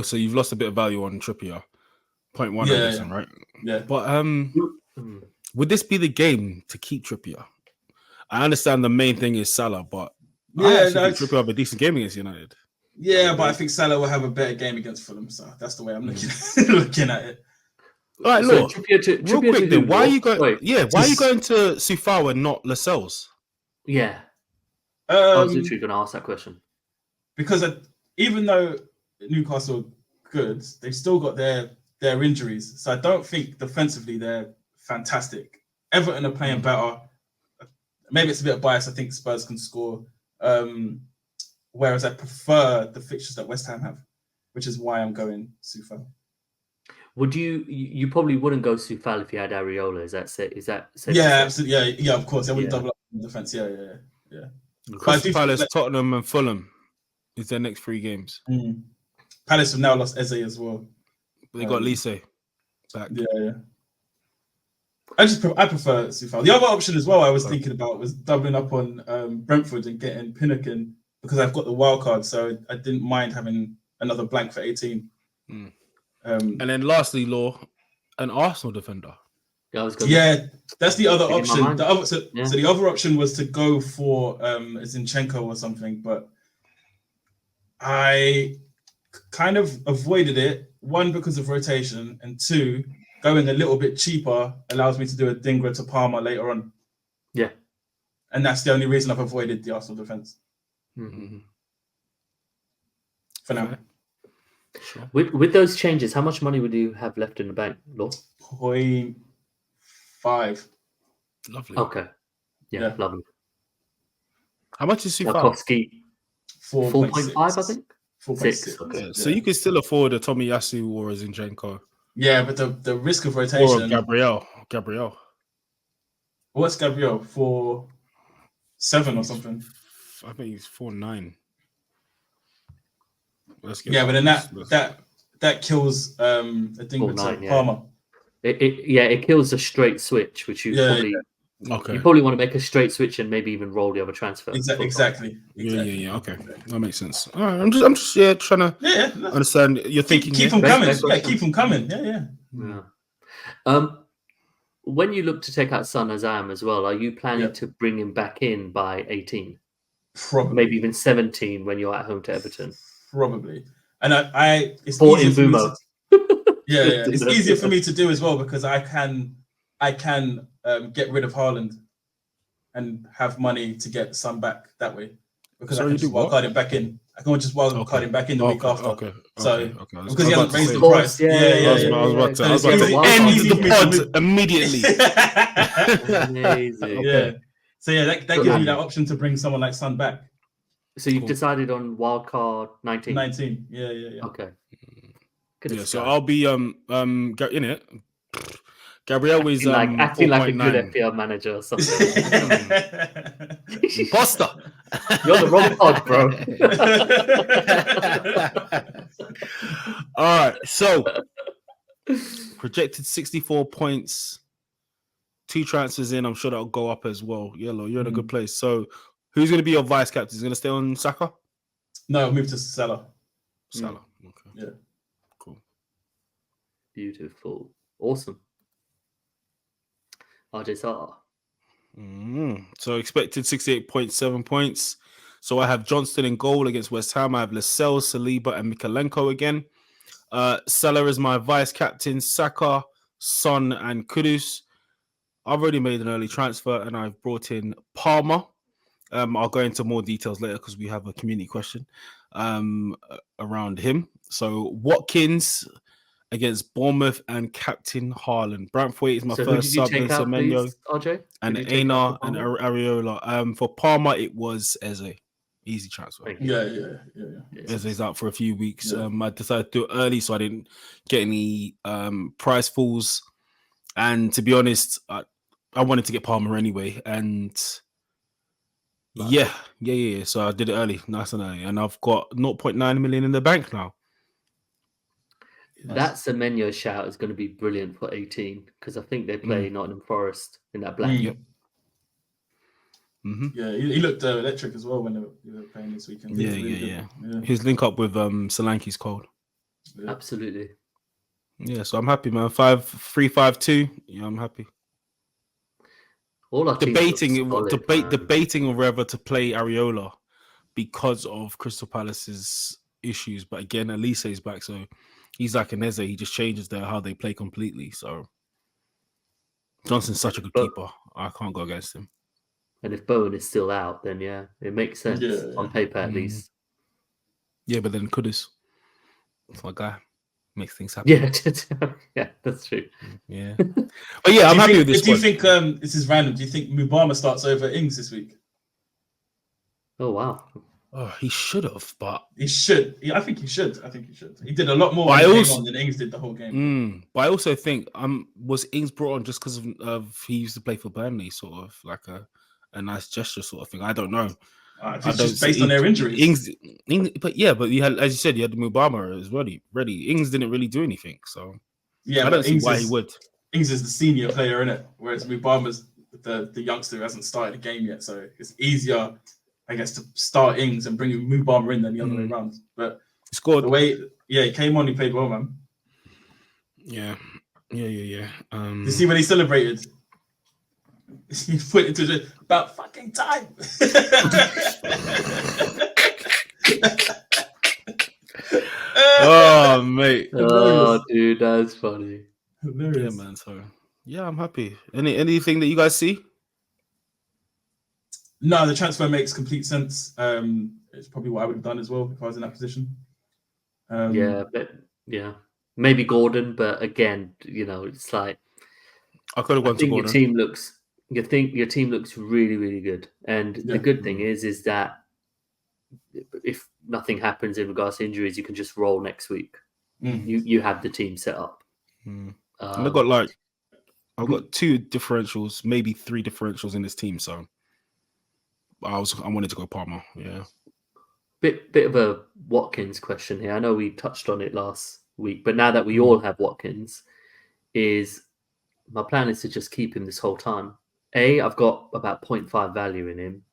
So you've lost a bit of value on Trippier, 0.1, I guess, right? Yeah. But would this be the game to keep Trippier? I understand the main thing is Salah, but I think Trippier have a decent game against United. Yeah, but I think Salah will have a better game against Fulham, so that's the way I'm looking at it. All right, so look, real quick then, why are you going? Why are you going to Sufal and not Lascelles? Yeah, I was literally going to ask that question because even though Newcastle are good, they've still got their injuries, so I don't think defensively they're fantastic. Everton are playing better. Maybe it's a bit of bias. I think Spurs can score, whereas I prefer the fixtures that West Ham have, which is why I'm going Sufal. Would you probably wouldn't go Sufal if you had Areola? Is that safe? Yeah, absolutely. Yeah, of course. I wouldn't double up in defense. Yeah. Crystal Palace, Tottenham, and Fulham is their next 3 games. Palace have now lost Eze as well. But they got Lise back. Yeah. I prefer Sufal. The other option as well I was thinking about was doubling up on Brentford and getting Pinnock in because I've got the wild card, so I didn't mind having another blank for 18. And then lastly, Law, an Arsenal defender. Yeah, that's the other option. So the other option was to go for Zinchenko or something, but I kind of avoided it. 1, because of rotation, and 2, going a little bit cheaper allows me to do a Dingra to Palmer later on. Yeah. And that's the only reason I've avoided the Arsenal defense. For now. Sure. With those changes, how much money would you have left in the bank, Law? 0.5. Lovely. Okay. Yeah. Lovely. How much is Sufal? Tarkowski? 4.5, I think. 4.6. Okay. Yeah. So you could still afford a Tomiyasu or a Zinchenko. Yeah, but the risk of rotation. Or Gabriel. What's Gabriel? 4.7 or something? I think he's 4.9. Yeah, but then that kills a Dingra to Palmer. It kills a straight switch, which you probably want to make a straight switch and maybe even roll the other transfer. Exactly. Yeah. Okay, that makes sense. All right, I'm just trying to understand your thinking. Keep them coming. Keep them coming. Yeah. When you look to take out Son Azam as well, are you planning to bring him back in by 18? Probably. Maybe even 17 when you're at home to Everton. Probably. And it's or easier in Bumo. It's easier for me to do as well because I can get rid of Haaland and have money to get Son back that way because I can just wildcard him back in. I can just wildcard him back in the week after. Because he hasn't raised the price. I was about to end the pod immediately. Amazing. Yeah. So that gives you that option to bring someone like Son back. So you've Cool. decided on wildcard 19? 19. Yeah. Okay. Yeah, so I'll be in it. Gabriel is acting like a good 4.9. FPL manager or something. Imposter. You're the wrong pod, bro. All right, so projected 64 points, 2 transfers in. I'm sure that'll go up as well. Yellow, you're in a good place. So who's going to be your vice captain? Is going to stay on Saka? No, move to Salah. Salah. Okay. Yeah. Cool. Beautiful. Awesome. RJ Sarr. So expected 68.7 points. So I have Johnston in goal against West Ham. I have Lascelles, Saliba, and Mikalenko again. Salah is my vice captain. Saka, Son, and Kudus. I've already made an early transfer and I've brought in Palmer. I'll go into more details later because we have a community question around him. So Watkins against Bournemouth and Captain Haaland. Brantwaite is my first sub in Semenyo. RJ? And Einar and Areola. For Palmer, it was Eze. Easy transfer. Yeah. Eze's out for a few weeks. I decided to do it early so I didn't get any price falls. And to be honest, I wanted to get Palmer anyway. And yeah. So I did it early, nice and early. And I've got 0.9 million in the bank now. That Semenyo shout is going to be brilliant for 18 because I think they play Nottingham Forest in that black. Yep. Yeah, he looked electric as well when they were playing this weekend. Yeah. His link up with Solanke's cold. Yeah. Absolutely. Yeah, so I'm happy, man. 5-3-5-2. Yeah, I'm happy. All our debating whether to play Areola because of Crystal Palace's issues, but again, Elise is back, so he's like an Eze. He just changes how they play completely. So Johnson's such a good keeper. I can't go against him. And if Bowen is still out, then yeah, it makes sense on paper at least. Yeah, but then Kudus, that's my guy. Makes things happen. Yeah, that's true. Yeah, but yeah, I'm happy with this. Do you think this is random? Do you think Mubama starts over Ings this week? Oh wow. Oh, he should have, but he should. I think he should. He did a lot more than Ings did the whole game. But I also think was Ings brought on just because of he used to play for Burnley, sort of like a nice gesture sort of thing. I don't know. It's just based on their injuries. Ings, but you had, as you said, you had Mubama as ready. Ings didn't really do anything, so I don't see why he would. Ings is the senior player in it, whereas Mubama's the youngster who hasn't started a game yet. So it's easier, I guess, to start Ings and bring Mubama in than the other way around. But he scored the way, he came on, he played well, man. Yeah. You see when he celebrated? He put it to about fucking time. Oh, mate. Oh, dude, that's funny. Hilarious. Yeah, man. So, yeah, I'm happy. Anything that you guys see? No, the transfer makes complete sense. It's probably what I would have done as well if I was in that position. Maybe Gordon, but again, it's like I could have gone to Gordon. Your team looks really, really good, and the good thing is that if nothing happens in regards to injuries, you can just roll next week. You have the team set up. And I've got 2 differentials, maybe 3 differentials in this team, so I wanted to go Palmer. Yeah. Bit of a Watkins question here. I know we touched on it last week, but now that we all have Watkins, my plan is to just keep him this whole time. I've got about 0.5 value in him,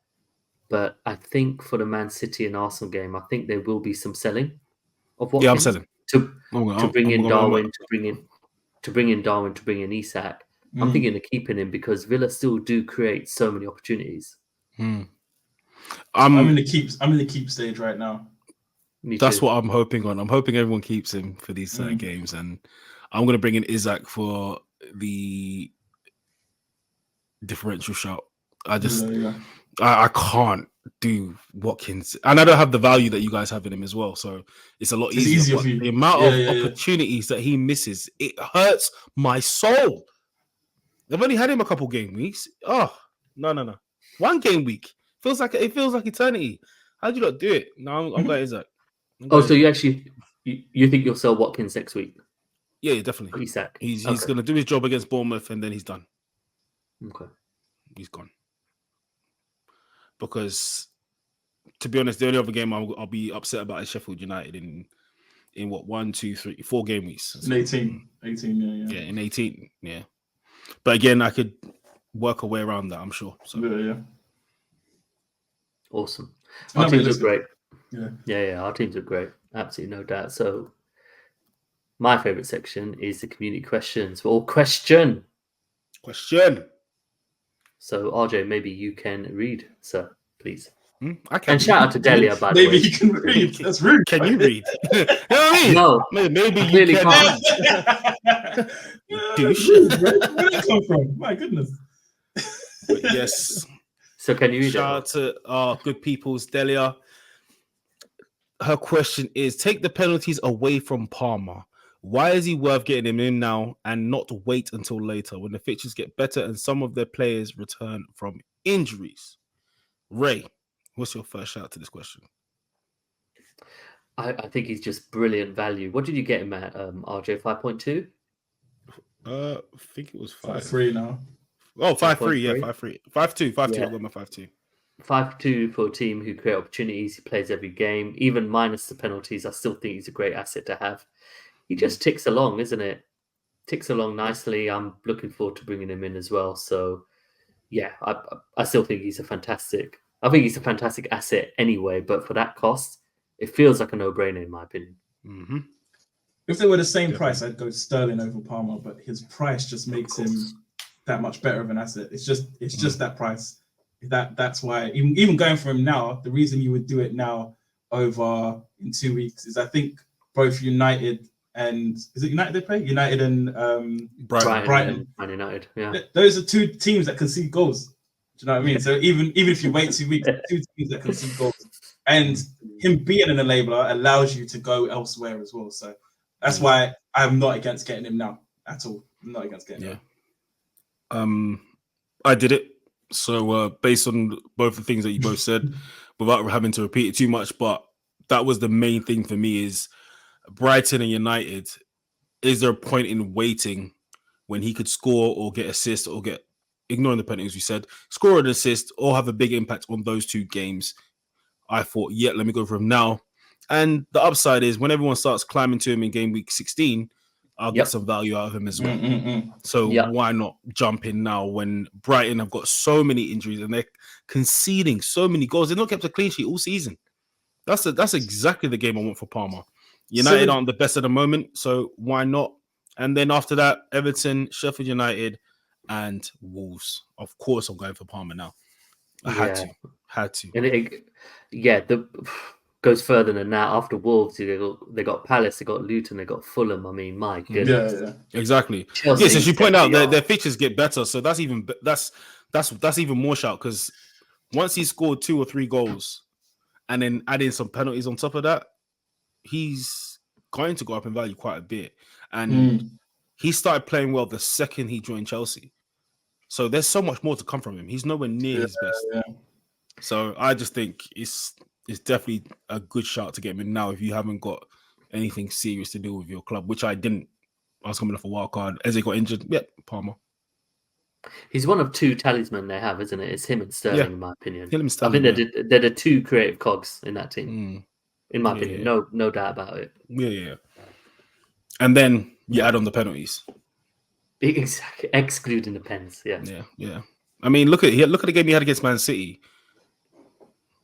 but I think for the Man City and Arsenal game, I think there will be some selling of Watkins. Yeah, I'm selling to bring in Darwin, to bring in Isak. I'm thinking of keeping him because Villa still do create so many opportunities. I'm in the keep stage right now. That's what I'm hoping on. I'm hoping everyone keeps him for these games, and I'm going to bring in Isak for the differential shot. I can't do Watkins, and I don't have the value that you guys have in him as well. So it's a lot easier. For you. The amount of opportunities that he misses, it hurts my soul. I've only had him a couple game weeks. Oh no! 1 game week. It feels like eternity. How'd you not do it? No, I'm going Isak. So you actually you think you'll sell Watkins next week? Yeah, definitely. Isak. He's going to do his job against Bournemouth, and then he's done. Okay. He's gone. Because, to be honest, the only other game I'll be upset about is Sheffield United in what 1, 2, 3, 4 game weeks. In 18, yeah, in 18, yeah. But again, I could work a way around that, I'm sure. So yeah. Awesome. Our teams are great. Yeah. Our teams are great. Absolutely, no doubt. So, my favorite section is the community questions or question. So, RJ, maybe you can read, sir, please. I can. And shout out to Delia, by the way. Maybe you can read. That's rude. Can you read? You know what I mean? No. Maybe you really can't. Douche. Where did that come from? My goodness. Yes. So can you read Shout out to our good people's Delia. Her question is: take the penalties away from Palmer. Why is he worth getting him in now and not wait until later when the fixtures get better and some of their players return from injuries? Ray, what's your first shout to this question? I think he's just brilliant value. What did you get him at, RJ? 5.2? I think it was 5.3 now. Oh, 5.3, yeah, 5.3. 5.2, 5.2, yeah. I got my 5.2. 5.2 for a team who create opportunities. He plays every game, even minus the penalties. I still think he's a great asset to have. He just ticks along, isn't it? Ticks along nicely. I'm looking forward to bringing him in as well. So, yeah, I still think he's a fantastic asset anyway. But for that cost, it feels like a no-brainer in my opinion. Mm-hmm. If they were the same price, I'd go Sterling over Palmer. But his price just makes him that much better of an asset. It's just that price. That's why even going for him now, the reason you would do it now over in 2 weeks is I think both United and is it United they play? United and Brighton. Man United, yeah. Those are two teams that concede goals. Do you know what I mean? So even if you wait 2 weeks, two teams that concede goals, and him being an enabler allows you to go elsewhere as well. So that's why I'm not against getting him now at all. I'm not against getting him. I did it. So based on both the things that you both said, without having to repeat it too much, but that was the main thing for me is Brighton and United. Is there a point in waiting when he could score or get assist or get, ignoring the penalties we said, score an assist or have a big impact on those two games? I thought, let me go for him now. And the upside is when everyone starts climbing to him in game week 16, I'll get some value out of him as well. So why not jump in now when Brighton have got so many injuries and they're conceding so many goals? They've not kept a clean sheet all season. That's exactly the game I want for Palmer. United aren't the best at the moment, so why not? And then after that, Everton, Sheffield United, and Wolves. Of course, I'm going for Palmer now. I had to. And the goes further than that. After Wolves, they got Palace, they got Luton, they got Fulham. I mean, my goodness. Yeah. Exactly. Chelsea, yes, as you point out, their features get better, so that's even more shout because once he scored 2 or 3 goals and then adding some penalties on top of that, he's going to go up in value quite a bit. And he started playing well the second he joined Chelsea. So there's so much more to come from him. He's nowhere near his best. Yeah. So I just think it's definitely a good shout to get him in now if you haven't got anything serious to do with your club, which I didn't. I was coming off a wild card. As he got injured, Palmer. He's one of 2 talismen they have, isn't it? It's him and Sterling, in my opinion. Sterling, I think they're the 2 creative cogs in that team. In my opinion, no doubt about it. Yeah. And then you add on the penalties. Exactly, excluding the pens. Yeah. I mean, look at the game he had against Man City.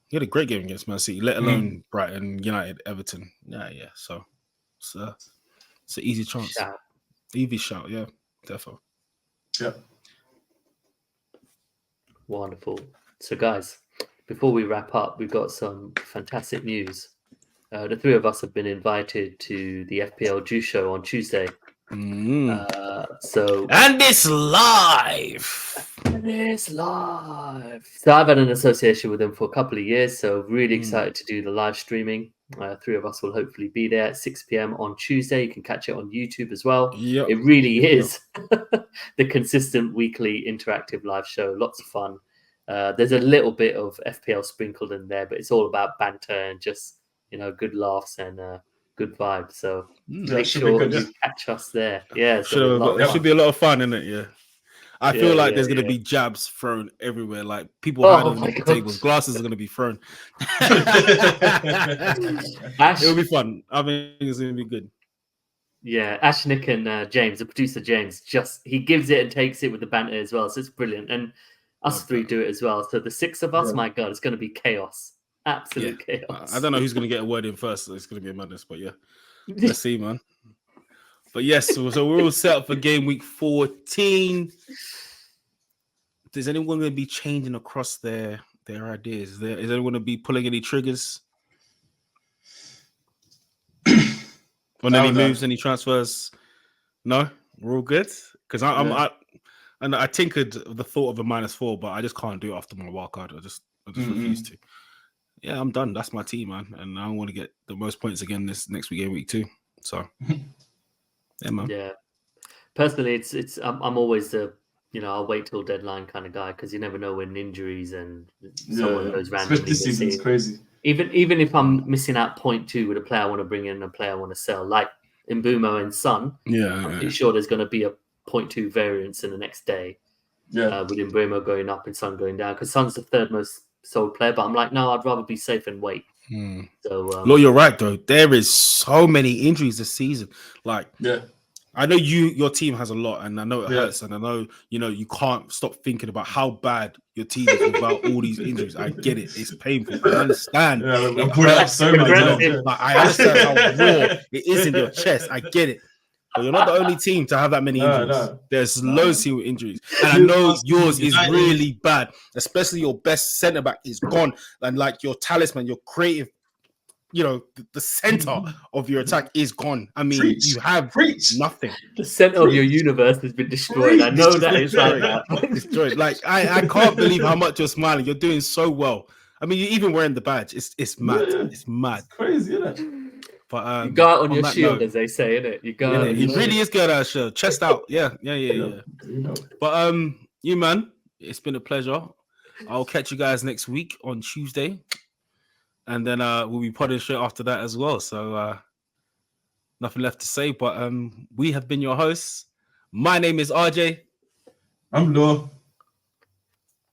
He had a great game against Man City, let alone Brighton, United, Everton. Yeah. So it's an easy chance. Easy shout, yeah, definitely. Yeah. Wonderful. So, guys, before we wrap up, we've got some fantastic news. The 3 of us have been invited to the FPL Juice Show on Tuesday. And it's live. So I've had an association with them for a couple of years, so really excited to do the live streaming. 3 of us will hopefully be there at 6 p.m. on Tuesday. You can catch it on YouTube as well. It really is the consistent weekly interactive live show. Lots of fun. There's a little bit of FPL sprinkled in there, but it's all about banter and just good laughs and good vibes. So make sure you catch us there. Yeah, it should be a lot of fun, isn't it? Yeah. I feel like there's going to be jabs thrown everywhere. Like people hiding on the tables, glasses are going to be thrown. It'll be fun. I think it's going to be good. Yeah, Ashnick and James, the producer James, he gives it and takes it with the banter as well. So it's brilliant. And us three do it as well. So the six of us, my God, it's going to be chaos. Absolute chaos. I don't know who's going to get a word in first. So it's going to be a madness, but yeah. Let's see, man. But yes, so we're all set up for game week 14. Is anyone going to be changing across their ideas? Is anyone going to be pulling any triggers on any moves, any transfers? No, we're all good. Because I tinkered the thought of a -4, but I just can't do it after my wild card. I just refuse to. Yeah, I'm done. That's my team, man, and I want to get the most points again this next week, game week 2. So, yeah, man. Yeah, personally, it's I'm always the I'll wait till deadline kind of guy because you never know when injuries and someone goes randomly. This season's crazy. Even if I'm missing out 0.2 with a player I want to bring in and a player I want to sell, like in Mbumo and Son, I'm pretty sure there's going to be a 0.2 variance in the next day. Yeah, with Mbumo going up and Son going down because Son's the third most sold player. But I'm like, no, I'd rather be safe and wait. So, Lo, you're right though. There is so many injuries this season. Like, I know your team has a lot, and I know it hurts, and I know you can't stop thinking about how bad your team is without all these injuries. I get it; it's painful. I understand. It hurts so many times. I understand how raw it is in your chest. I get it, but you're not the only team to have that many injuries. No. There's loads of injuries, and I know yours is really bad. Especially your best centre back is gone, and like your talisman, your creative. The center of your attack is gone. I mean, you have nothing. The center of your universe has been destroyed. I know that is like that. Destroyed. Like I can't believe how much you're smiling. You're doing so well. I mean, you're even wearing the badge. It's mad. Yeah. It's mad. It's crazy, isn't it? But you got it on your shield, as they say, innit? You got it. It really is good. Chest out. Yeah. But you man, it's been a pleasure. I'll catch you guys next week on Tuesday. And then we'll be podding straight after that as well. So nothing left to say, but we have been your hosts. My name is RJ. I'm Law.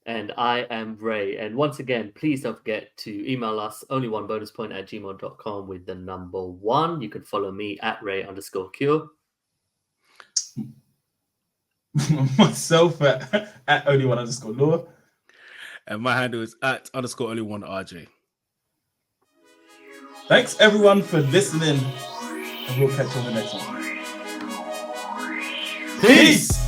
And I am Ray. And once again, please don't forget to email us only1bonuspoint@gmail.com with the number 1. You can follow me at Ray_Cure. Myself at only1_Law. And my handle is at _only1RJ. Thanks everyone for listening, and we'll catch you on the next one. Peace!